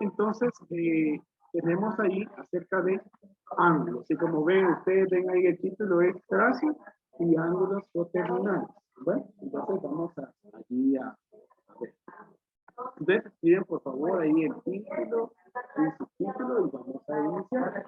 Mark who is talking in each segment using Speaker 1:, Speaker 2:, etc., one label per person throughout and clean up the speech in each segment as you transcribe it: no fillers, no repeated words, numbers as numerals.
Speaker 1: Entonces, tenemos ahí acerca de ángulos. Y como ven, ustedes ven ahí el título es trazo y ángulos coterminales. Bueno, entonces vamos allí a ver. Entonces, escriben por favor ahí el título y su título y vamos a iniciar.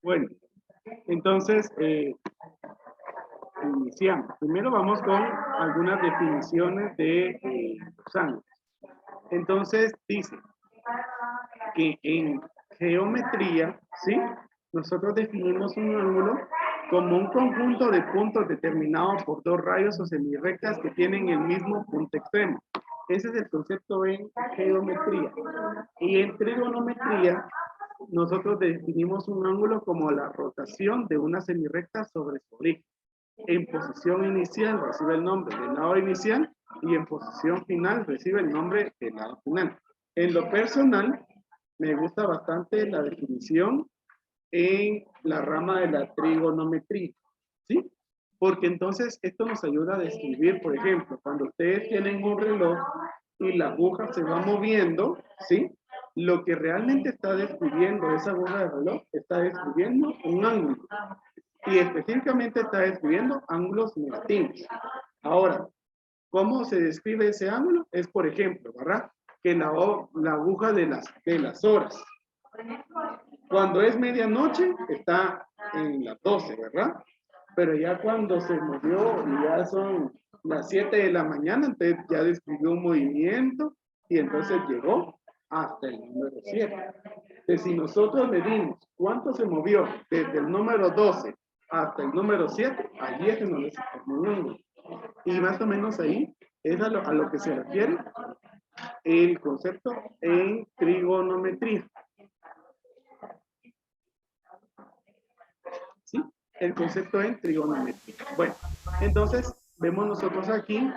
Speaker 1: Bueno, entonces iniciamos. Primero vamos con algunas definiciones de los ángulos. Entonces dice que en geometría, ¿sí? Nosotros definimos un ángulo como un conjunto de puntos determinados por dos rayos o semirrectas que tienen el mismo punto extremo. Ese es el concepto en geometría. Y en trigonometría, nosotros definimos un ángulo como la rotación de una semirrecta sobre su origen. En posición inicial recibe el nombre del lado inicial y en posición final recibe el nombre del lado final. En lo personal, me gusta bastante la definición en la rama de la trigonometría, ¿sí? Porque entonces esto nos ayuda a describir, por ejemplo, cuando ustedes tienen un reloj y la aguja se va moviendo, ¿sí? Lo que realmente está describiendo esa aguja de reloj está describiendo un ángulo. Y específicamente está describiendo ángulos negativos. Ahora, ¿cómo se describe ese ángulo? Es, por ejemplo, ¿verdad? Que la aguja de las horas. Cuando es medianoche, está en las 12, ¿verdad? Pero ya cuando se movió y ya son las 7 de la mañana, entonces ya describió un movimiento y entonces llegó hasta el número 7. Entonces, si nosotros medimos cuánto se movió desde el número 12 hasta el número 7, allí es donde se formó un ángulo. Y más o menos ahí es a lo que se refiere el concepto en trigonometría. ¿Sí? El concepto en trigonometría. Bueno, entonces vemos nosotros aquí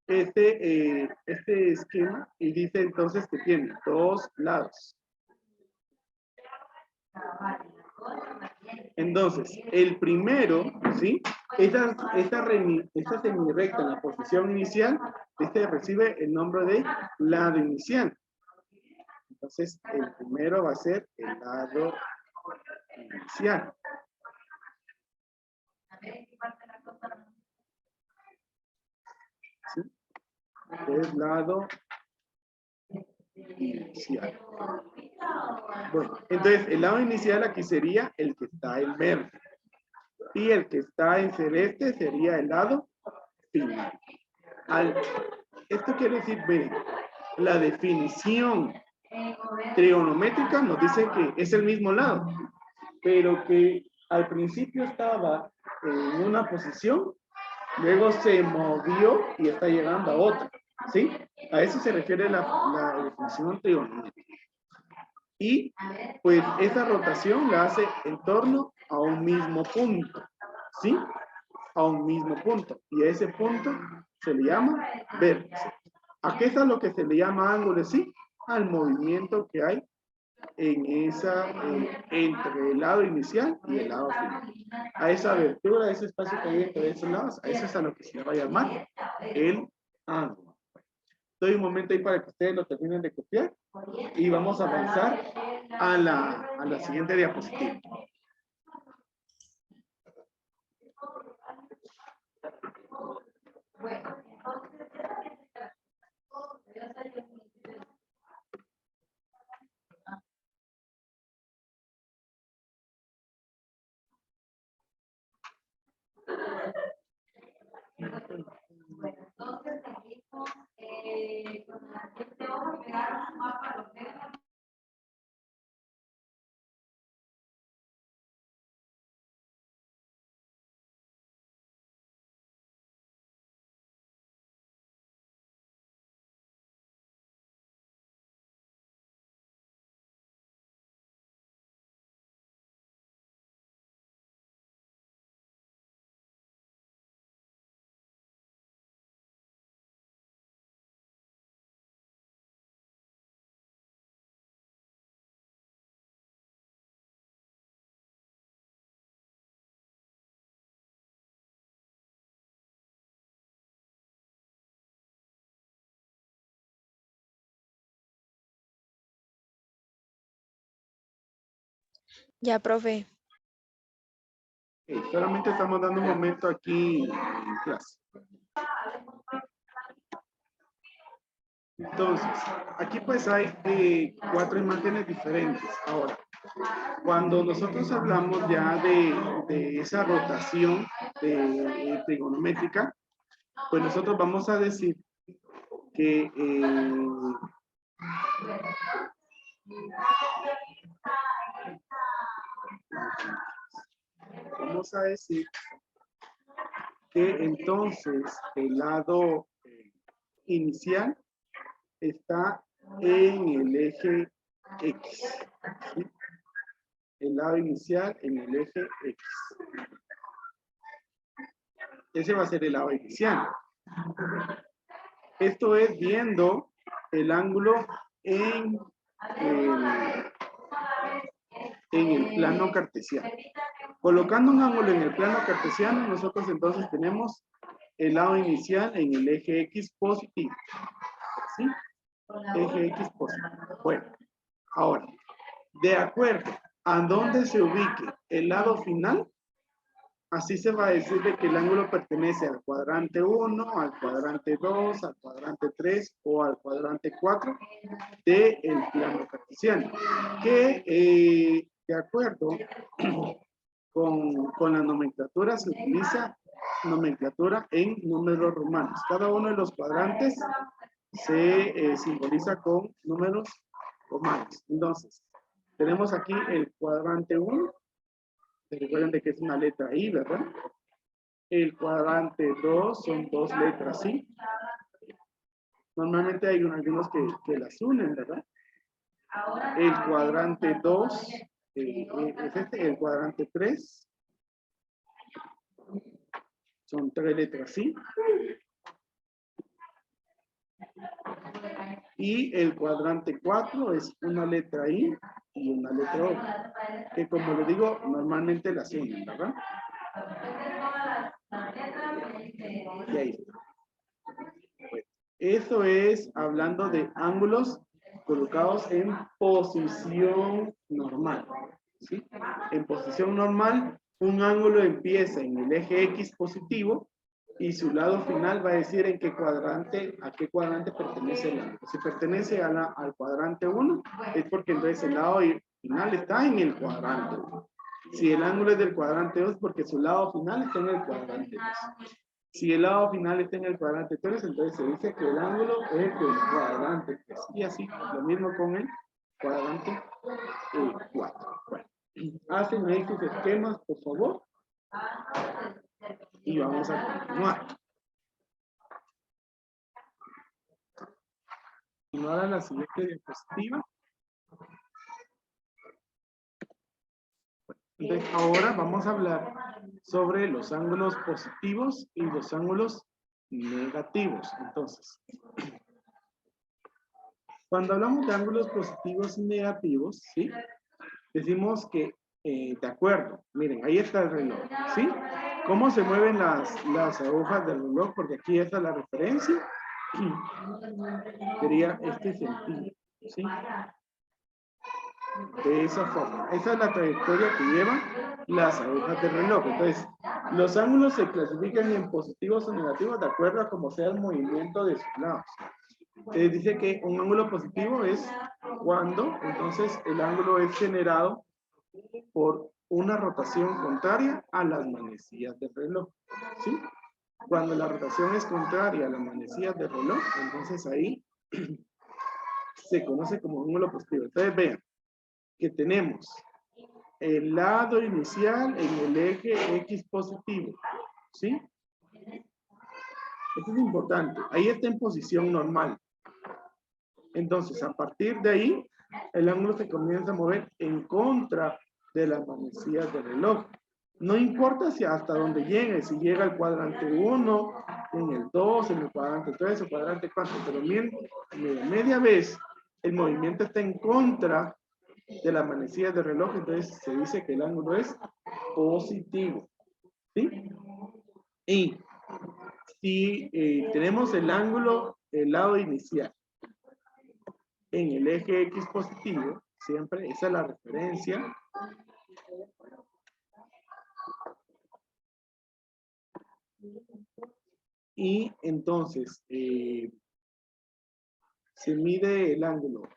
Speaker 1: este esquema y dice entonces que tiene dos lados. Entonces, el primero, ¿sí? Esta semirrecta en la posición inicial, recibe el nombre de lado inicial. Entonces, el primero va a ser el lado inicial. ¿Sí? Es lado inicial. Bueno, entonces el lado inicial aquí sería el que está en verde. Y el que está en celeste sería el lado final. Esto quiere decir, ven, la definición trigonométrica nos dice que es el mismo lado, pero que al principio estaba en una posición, luego se movió y está llegando a otra, ¿sí? A eso se refiere la definición trigonométrica. Y pues esa rotación la hace en torno a un mismo punto, ¿sí? A un mismo punto. Y a ese punto se le llama vértice. ¿A qué es a lo que se le llama ángulo? Sí, al movimiento que hay en entre el lado inicial y el lado final. A esa abertura, a ese espacio que hay entre esos lados, a eso es a lo que se le va a llamar el ángulo. Doy un momento ahí para que ustedes lo terminen de copiar y vamos a avanzar a la siguiente diapositiva.
Speaker 2: Ya, profe.
Speaker 1: Solamente estamos dando un momento aquí en clase. Entonces, aquí pues hay 4 imágenes diferentes. Ahora, cuando nosotros hablamos ya de esa rotación trigonométrica, pues nosotros vamos a decir que vamos a decir que entonces el lado inicial está en el eje X. ¿Sí? El lado inicial en el eje X. Ese va a ser el lado inicial. Esto es viendo el ángulo en el plano cartesiano. Colocando un ángulo en el plano cartesiano, nosotros entonces tenemos el lado inicial en el eje X positivo. ¿Sí? Eje X positivo. Bueno, ahora, de acuerdo a dónde se ubique el lado final, así se va a decir de que el ángulo pertenece al cuadrante 1, al cuadrante 2, al cuadrante 3 o al cuadrante 4 del plano cartesiano. Que de acuerdo con la nomenclatura se utiliza nomenclatura en números romanos. Cada uno de los cuadrantes se simboliza con números romanos. Entonces, tenemos aquí el cuadrante 1. Recuerden de que es una letra I, ¿verdad? El cuadrante 2 son 2 letras I. Normalmente hay algunos que las unen, ¿verdad? El cuadrante 2 es este, el cuadrante 3 son 3 letras I. Y el cuadrante 4 es una letra I y una letra O. Que como le digo, normalmente las unen, ¿verdad? Y ahí está. Bueno, eso es hablando de ángulos colocados en posición normal. ¿Sí? En posición normal, un ángulo empieza en el eje X positivo y su lado final va a decir en qué cuadrante, a qué cuadrante pertenece el ángulo. Si pertenece al cuadrante 1, es porque entonces el lado final está en el cuadrante 1. Si el ángulo es del cuadrante 2, porque su lado final está en el cuadrante 2. Si el lado final está en el cuadrante 3, entonces se dice que el ángulo es del cuadrante 3. Y así, lo mismo con el cuadrante 4. Bueno, hacen ahí sus esquemas, por favor. Y vamos a continuar. Continuar a la siguiente diapositiva. Entonces, ahora vamos a hablar sobre los ángulos positivos y los ángulos negativos. Entonces, cuando hablamos de ángulos positivos y negativos, ¿sí? Decimos que, de acuerdo, miren, ahí está el reloj, ¿sí? ¿Cómo se mueven las agujas del reloj? Porque aquí está la referencia. Sería este sentido, ¿sí? De esa forma. Esa es la trayectoria que llevan las agujas del reloj. Entonces, los ángulos se clasifican en positivos o negativos de acuerdo a cómo sea el movimiento de sus lados. Dice que un ángulo positivo es cuando, entonces, el ángulo es generado por una rotación contraria a las manecillas del reloj. ¿Sí? Cuando la rotación es contraria a las manecillas del reloj, entonces ahí se conoce como ángulo positivo. Entonces vean que tenemos el lado inicial en el eje X positivo, ¿sí? Esto es importante. Ahí está en posición normal. Entonces, a partir de ahí, el ángulo se comienza a mover en contra de las manecillas del reloj. No importa si hasta dónde llegue, si llega al cuadrante 1, en el 2, en el cuadrante 3 o cuadrante 4, pero media vez el movimiento está en contra de las manecillas del reloj, entonces se dice que el ángulo es positivo. ¿Sí? Y si tenemos el ángulo, el lado inicial, en el eje X positivo, siempre esa es la referencia. Y entonces se mide el ángulo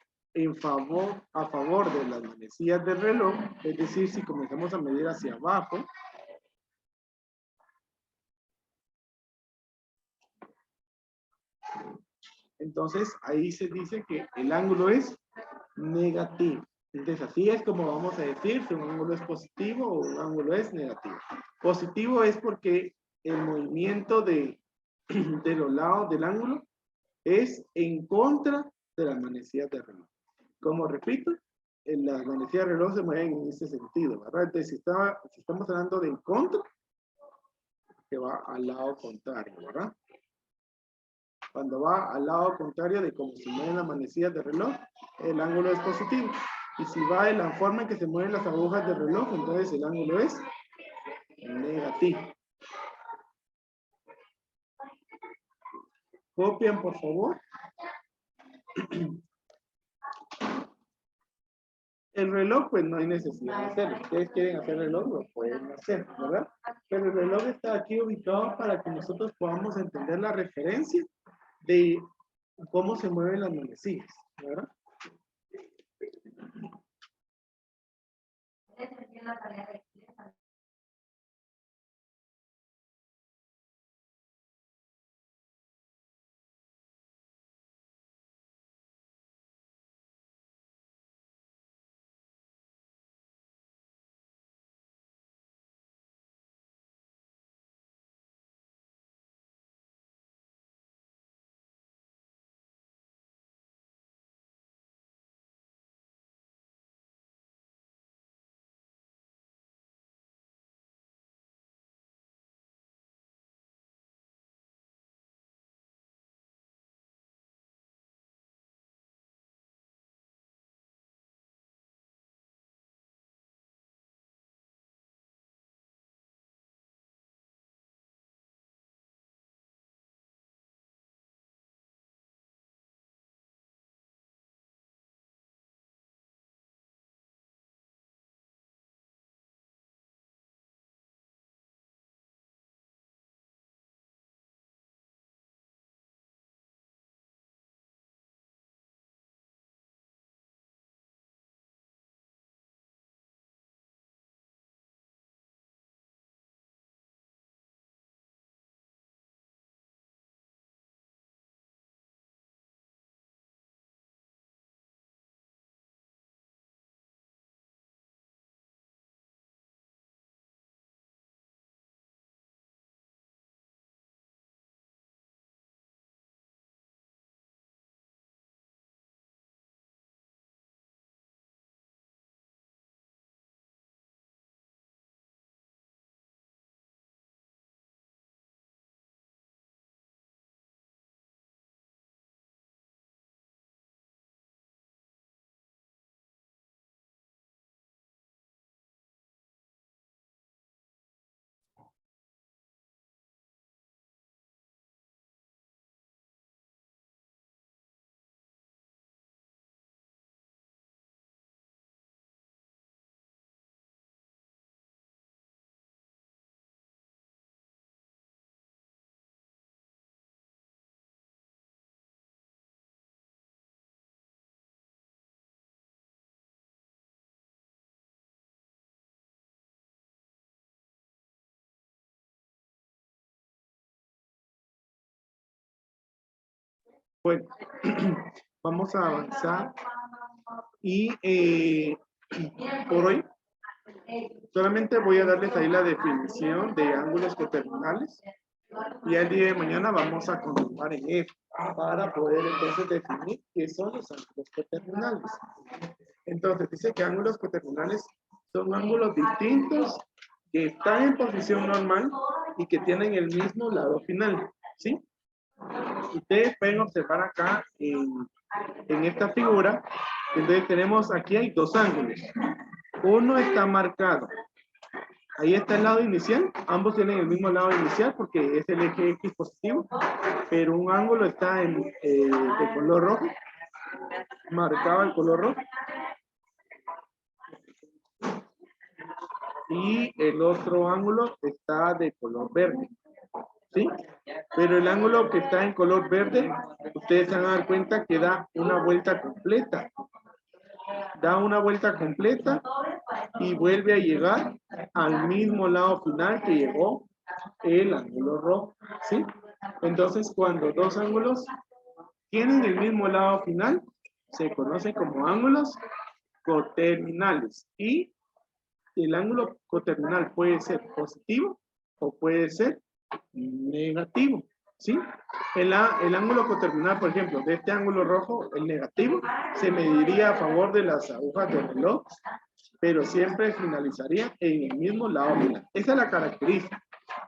Speaker 1: a favor de las manecillas del reloj, es decir, si comenzamos a medir hacia abajo, entonces ahí se dice que el ángulo es negativo. Entonces así es como vamos a decir si un ángulo es positivo o un ángulo es negativo. Positivo es porque el movimiento de los lados del ángulo es en contra de las manecillas del reloj. Como repito, las manecillas del reloj se mueven en ese sentido, ¿verdad? Entonces si estamos hablando de en contra, que va al lado contrario, ¿verdad? Cuando va al lado contrario de cómo se mueven las manecillas del reloj, el ángulo es positivo. Y si va en la forma en que se mueven las agujas del reloj, entonces el ángulo es negativo. Copian, por favor. El reloj, pues no hay necesidad de hacerlo. Si ustedes quieren hacer el reloj, lo pueden hacer, ¿verdad? Pero el reloj está aquí ubicado para que nosotros podamos entender la referencia de cómo se mueven las manecillas, ¿verdad? Bueno, vamos a avanzar y por hoy solamente voy a darles ahí la definición de ángulos coterminales y el día de mañana vamos a continuar en eso para poder entonces definir qué son los ángulos coterminales. Entonces dice que ángulos coterminales son ángulos distintos que están en posición normal y que tienen el mismo lado final, ¿sí? Ustedes pueden observar acá en esta figura, entonces tenemos aquí hay dos ángulos. Uno está marcado. Ahí está el lado inicial. Ambos tienen el mismo lado inicial porque es el eje X positivo. Pero un ángulo está de color rojo. Marcado el color rojo. Y el otro ángulo está de color verde. ¿Sí? Pero el ángulo que está en color verde, ustedes se van a dar cuenta que da una vuelta completa. Da una vuelta completa y vuelve a llegar al mismo lado final que llegó el ángulo rojo, ¿sí? Entonces, cuando dos ángulos tienen el mismo lado final, se conocen como ángulos coterminales. Y el ángulo coterminal puede ser positivo o puede ser negativo, ¿sí? El ángulo coterminal, por ejemplo, de este ángulo rojo, el negativo, se mediría a favor de las agujas del reloj, pero siempre finalizaría en el mismo lado final. Esa es la característica,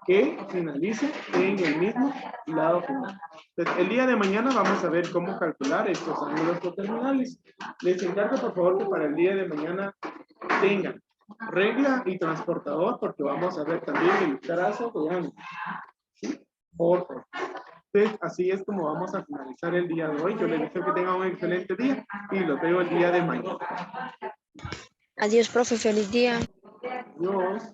Speaker 1: que finalice en el mismo lado final. Entonces, el día de mañana vamos a ver cómo calcular estos ángulos coterminales. Les encargo, por favor, que para el día de mañana tengan regla y transportador, porque vamos a ver también el trazo de ángulos. ¿Sí? Por favor. Entonces, así es como vamos a finalizar el día de hoy. Yo les deseo que tengan un excelente día y los veo el día de mañana.
Speaker 2: Adiós, profe, feliz día.
Speaker 1: Adiós.